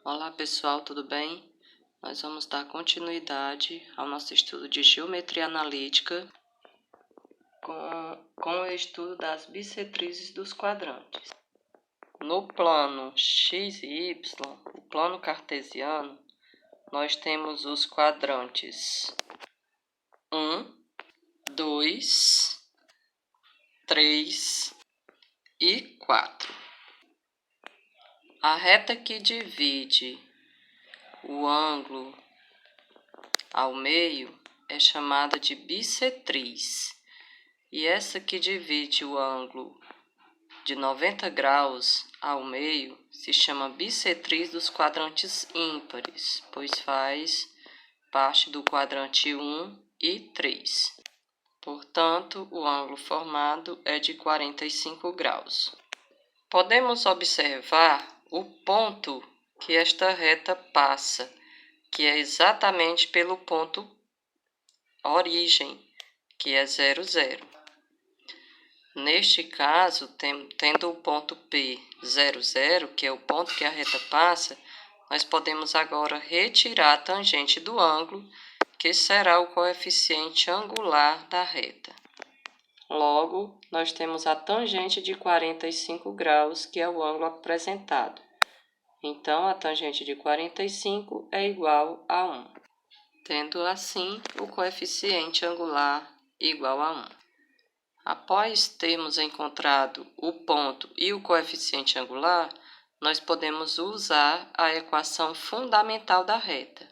Olá pessoal, tudo bem? Nós vamos dar continuidade ao nosso estudo de geometria analítica com o estudo das bissetrizes dos quadrantes. No plano x e y, o plano cartesiano, nós temos os quadrantes 1, 2, 3 e 4. A reta que divide o ângulo ao meio é chamada de bissetriz, e essa que divide o ângulo de 90 graus ao meio se chama bissetriz dos quadrantes ímpares, pois faz parte do quadrante 1 e 3. Portanto, o ângulo formado é de 45 graus. Podemos observar o ponto que esta reta passa, que é exatamente pelo ponto origem, que é 0, 0. Neste caso, tendo o ponto P 0, 0, que é o ponto que a reta passa, nós podemos agora retirar a tangente do ângulo, que será o coeficiente angular da reta. Logo, nós temos a tangente de 45 graus, que é o ângulo apresentado. Então, a tangente de 45 é igual a 1, tendo assim o coeficiente angular igual a 1. Após termos encontrado o ponto e o coeficiente angular, nós podemos usar a equação fundamental da reta,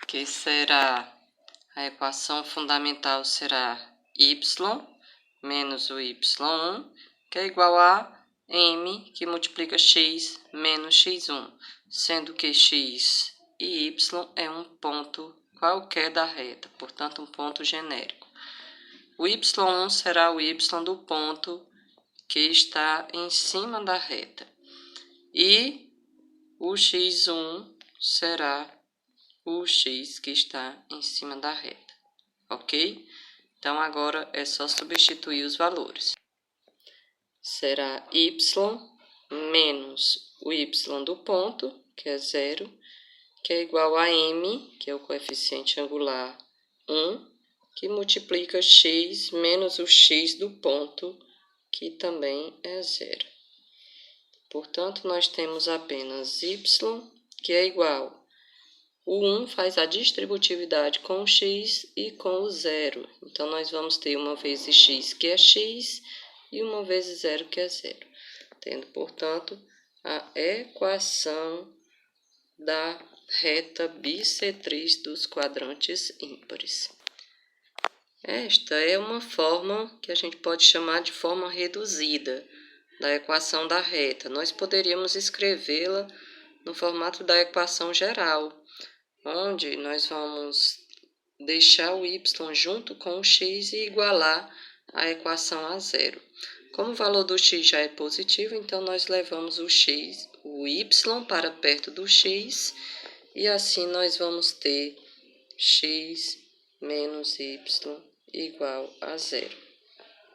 que será, a equação fundamental será y menos o y1, que é igual a m, que multiplica x menos x1, sendo que x e y é um ponto qualquer da reta, portanto um ponto genérico. O y1 será o y do ponto que está em cima da reta, e o x1 será o x que está em cima da reta, ok? Então, agora é só substituir os valores. Será y menos o y do ponto, que é 0, que é igual a m, que é o coeficiente angular 1, que multiplica x menos o x do ponto, que também é 0. Portanto, nós temos apenas y, que é igual. O 1 faz a distributividade com o x e com o 0. Então, nós vamos ter uma vezes x, que é x, e uma vezes 0, que é 0. Tendo, portanto, a equação da reta bissetriz dos quadrantes ímpares. Esta é uma forma que a gente pode chamar de forma reduzida da equação da reta. Nós poderíamos escrevê-la no formato da equação geral, onde nós vamos deixar o y junto com o x e igualar a equação a 0. Como o valor do x já é positivo, então nós levamos o y para perto do x, e assim nós vamos ter x menos y igual a 0.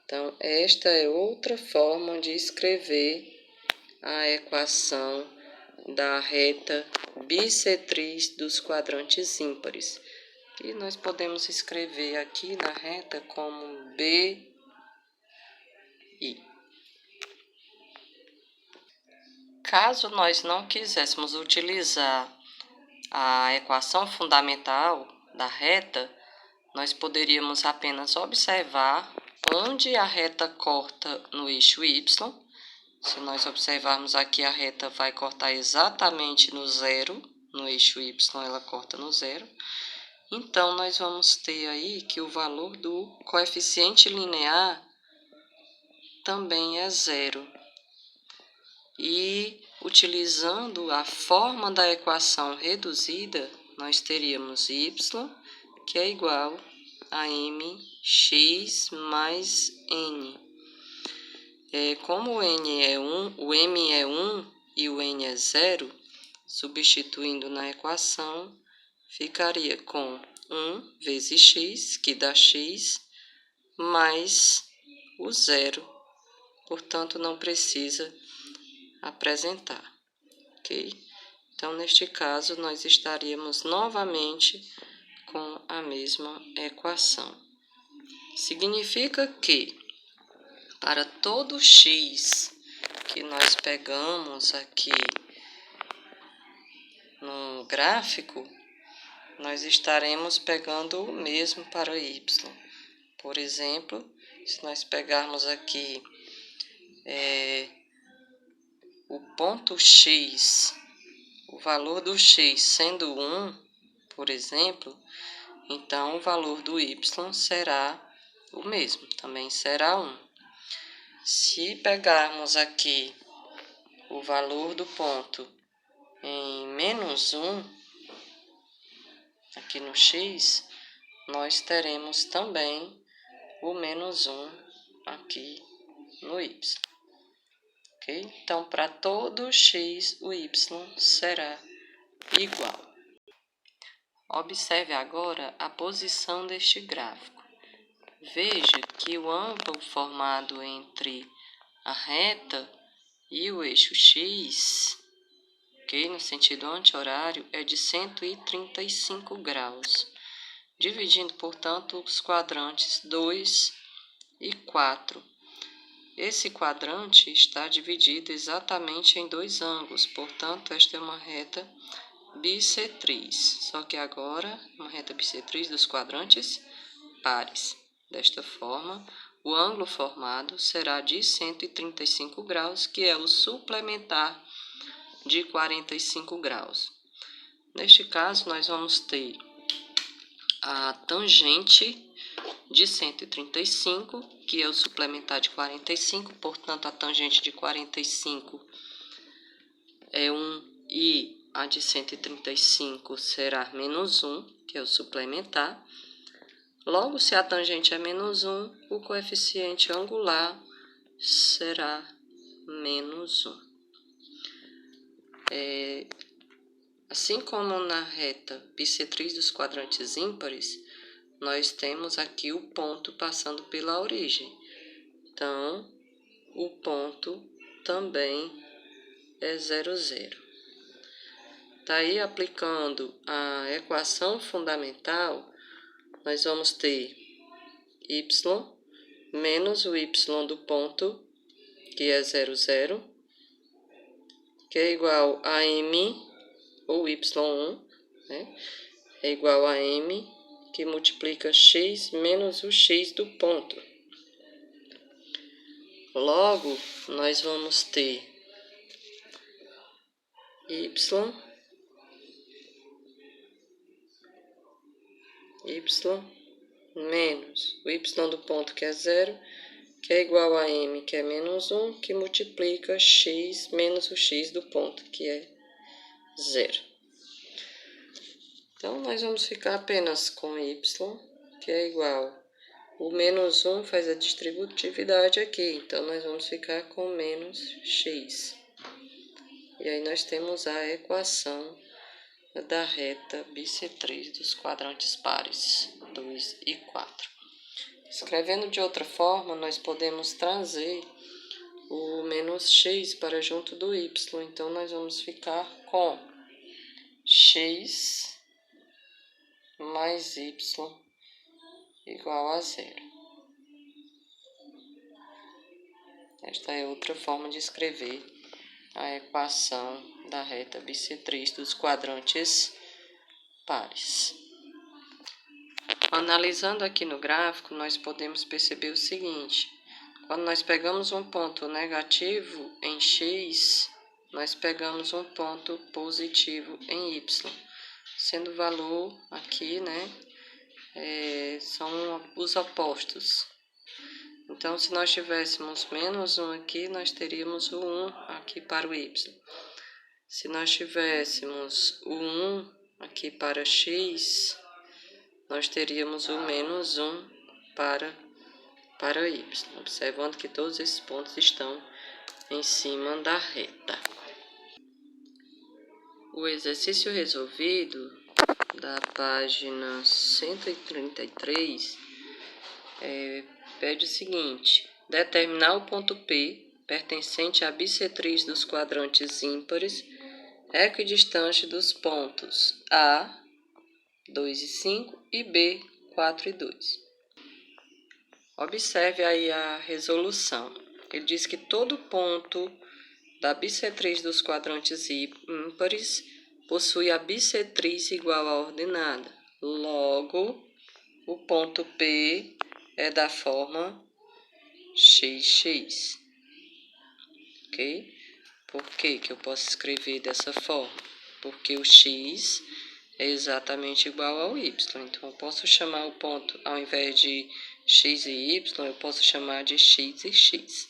Então, esta é outra forma de escrever a equação da reta bissetriz dos quadrantes ímpares. E nós podemos escrever aqui na reta como BI. Caso nós não quiséssemos utilizar a equação fundamental da reta, nós poderíamos apenas observar onde a reta corta no eixo y. Se nós observarmos aqui, a reta vai cortar exatamente no 0, no eixo y ela corta no 0. Então, nós vamos ter aí que o valor do coeficiente linear também é 0. E, utilizando a forma da equação reduzida, nós teríamos y, que é igual a mx mais n. Como o m é 1 e o n é 0, substituindo na equação, ficaria com 1 vezes x, que dá x, mais o 0. Portanto, não precisa apresentar, ok? Então, Então, neste caso, nós estaríamos novamente com a mesma equação. Significa que, para todo x que nós pegamos aqui no gráfico, nós estaremos pegando o mesmo para y. Por exemplo, se nós pegarmos aqui o ponto x, o valor do x sendo 1, por exemplo, então o valor do y será o mesmo, também será 1. Se pegarmos aqui o valor do ponto em menos 1, aqui no x, nós teremos também o menos 1 aqui no y. Ok? Então, para todo x, o y será igual. Observe agora a posição deste gráfico. Veja que o ângulo formado entre a reta e o eixo x, okay, no sentido anti-horário, é de 135 graus, dividindo, portanto, os quadrantes 2 e 4. Esse quadrante está dividido exatamente em dois ângulos, portanto, esta é uma reta bissetriz, só que agora uma reta bissetriz dos quadrantes pares. Desta forma, o ângulo formado será de 135 graus, que é o suplementar de 45 graus. Neste caso, nós vamos ter a tangente de 135, que é o suplementar de 45, portanto, a tangente de 45 é 1 e a de 135 será menos 1, que é o suplementar. Logo, se a tangente é menos 1, o coeficiente angular será menos 1. Assim como na reta bissetriz dos quadrantes ímpares, nós temos aqui o ponto passando pela origem. Então, o ponto também é 0, 0. Daí, aplicando a equação fundamental, nós vamos ter y menos o y do ponto, que é 0, 0, que é igual a m, ou y1, né? É igual a m, que multiplica x menos o x do ponto. Logo, nós vamos ter y menos o y do ponto, que é 0, que é igual a m, que é menos 1, que multiplica x menos o x do ponto, que é 0. Então, nós vamos ficar apenas com y, que é igual. O menos 1 faz a distributividade aqui, então nós vamos ficar com menos x. E aí nós temos a equação da reta bissetriz dos quadrantes pares 2 e 4. Escrevendo de outra forma, nós podemos trazer o menos x para junto do y. Então, nós vamos ficar com x mais y igual a 0. Esta é outra forma de escrever a equação da reta bissetriz dos quadrantes pares. Analisando aqui no gráfico, nós podemos perceber o seguinte: quando nós pegamos um ponto negativo em x, nós pegamos um ponto positivo em y, sendo o valor aqui, né, são os opostos. Então, se nós tivéssemos menos 1 aqui, nós teríamos o 1 aqui para o y. Se nós tivéssemos o 1 aqui para x, nós teríamos o menos 1 para y, observando que todos esses pontos estão em cima da reta. O exercício resolvido da página 133 pede o seguinte: determinar o ponto P pertencente à bissetriz dos quadrantes ímpares equidistante dos pontos A, 2 e 5 e B, 4 e 2. Observe aí a resolução. Ele diz que todo ponto da bissetriz dos quadrantes ímpares possui a bissetriz igual à ordenada. Logo, o ponto P é da forma XX. Ok? Por que eu posso escrever dessa forma? Porque o X é exatamente igual ao Y. Então, eu posso chamar o ponto, ao invés de X e Y, eu posso chamar de X e X.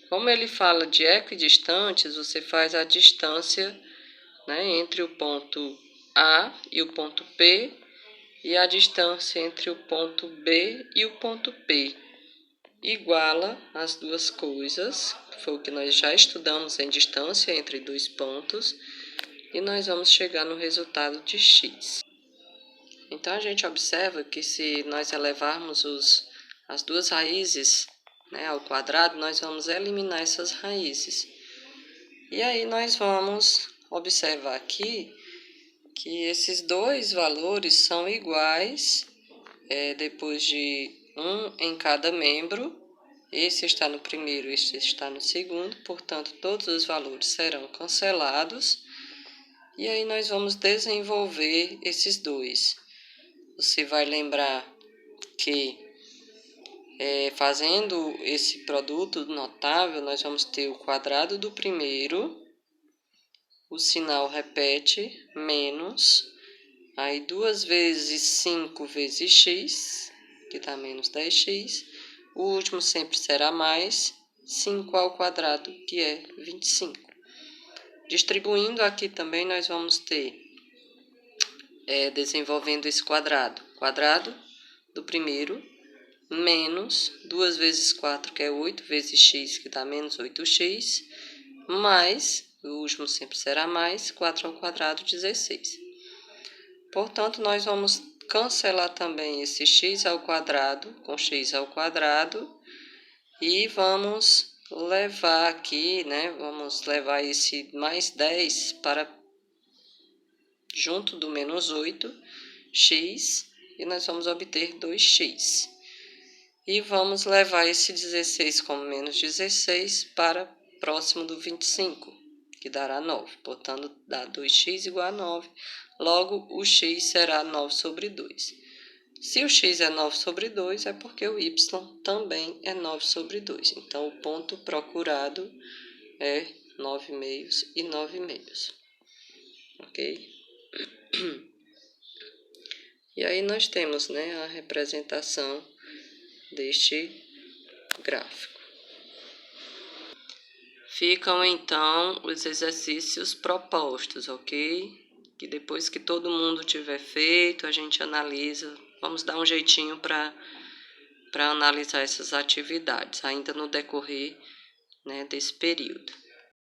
Como ele fala de equidistantes, você faz a distância, né, entre o ponto A e o ponto P e a distância entre o ponto B e o ponto P. Iguala as duas coisas, foi o que nós já estudamos em distância entre dois pontos, e nós vamos chegar no resultado de x. Então, a gente observa que se nós elevarmos as duas raízes, né, ao quadrado, nós vamos eliminar essas raízes. E aí nós vamos observar aqui que esses dois valores são iguais, depois de um em cada membro. Esse está no primeiro, este está no segundo, portanto, todos os valores serão cancelados. E aí nós vamos desenvolver esses dois. Você vai lembrar que fazendo esse produto notável, nós vamos ter o quadrado do primeiro, o sinal repete, menos, aí 2 vezes 5 vezes x, que dá menos 10x, o último sempre será mais 5 ao quadrado, que é 25. Distribuindo aqui também, nós vamos ter, desenvolvendo esse quadrado do primeiro, menos 2 vezes 4, que é 8, vezes x, que dá menos 8x, mais, o último sempre será mais, 4 ao quadrado, 16. Portanto, nós vamos cancelar também esse x ao quadrado com x ao quadrado e vamos levar aqui, né? Vamos levar esse mais 10 para junto do menos 8x e nós vamos obter 2x. E vamos levar esse 16 como menos 16 para próximo do 25, que dará 9. Portanto, dá 2x igual a 9. Logo, o x será 9 sobre 2. Se o x é 9 sobre 2, é porque o y também é 9 sobre 2. Então, o ponto procurado é 9 meios e 9 meios. Ok? E aí nós temos, né, a representação deste gráfico. Ficam, então, os exercícios propostos, ok? Que depois que todo mundo tiver feito, a gente analisa. Vamos dar um jeitinho para analisar essas atividades, ainda no decorrer, né, desse período.